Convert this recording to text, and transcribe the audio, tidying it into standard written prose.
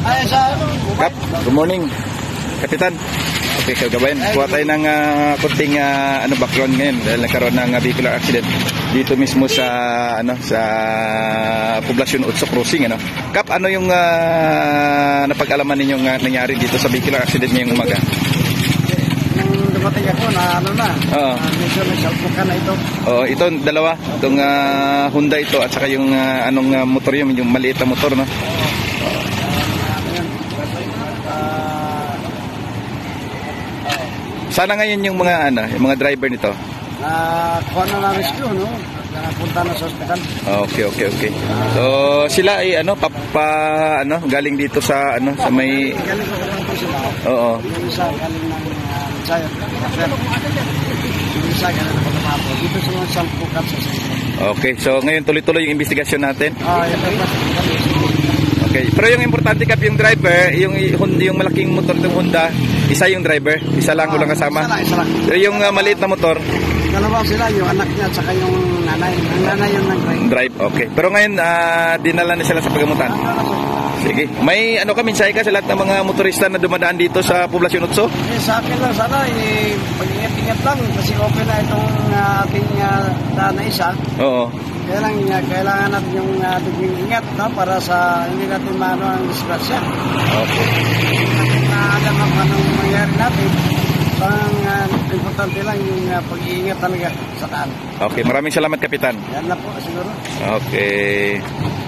Kap, good morning, Kapitan. Okay, kagabayan. Kuha tayo ng kunting background ngayon dahil nagkaroon ng vehicular accident dito mismo sa sa Poblacion 8 crossing. Kap, ano yung napag-alaman ninyong nangyari dito sa vehicular accident ngayong umaga? Nung dumating ako medyo nagsalpukan na ito. Ito dalawa, itong Honda ito at saka yung motor yung maliit na motor, no? Sana ngayon yung mga driver nito? Kuha na lang rescue, no? Punta na sa hospital. Okay. So sila ay galing dito sa sa may galing ko lang po sila. Oo. Yung isa galing ng Sayo. Yung isa galing ng Pagkamapo. Dito sa mga salpukan sa sentro. Okay, so ngayon tuloy-tuloy yung investigasyon natin. Okay. Pero yung importante, Kap, yung driver, yung malaking motor ng Honda, isa yung driver, isa lang walang kasama. Isa lang. Pero yung maliit na motor, dalawa sila, yung anak niya at saka yung nanay. Ang nanay yung drive. Okay. Pero ngayon, dinala na sila sa pagamutan. Sige. May mensahe ka sa lahat ng mga motorista na dumadaan dito sa Poblacion 8? Sa akin lang sana, pag-ingat-ingat lang kasi open na itong ating daan na isa. Oo. Kaya lang, kailangan natin yung ating ingat, no? Para sa hindi natin maano ang disgrasya. Okay. Na alam ang anong mangyari natin. Importante lang yung pag-iingat talaga sa daan. Okay, maraming salamat, Kapitan. Yan na po siguro. Okay.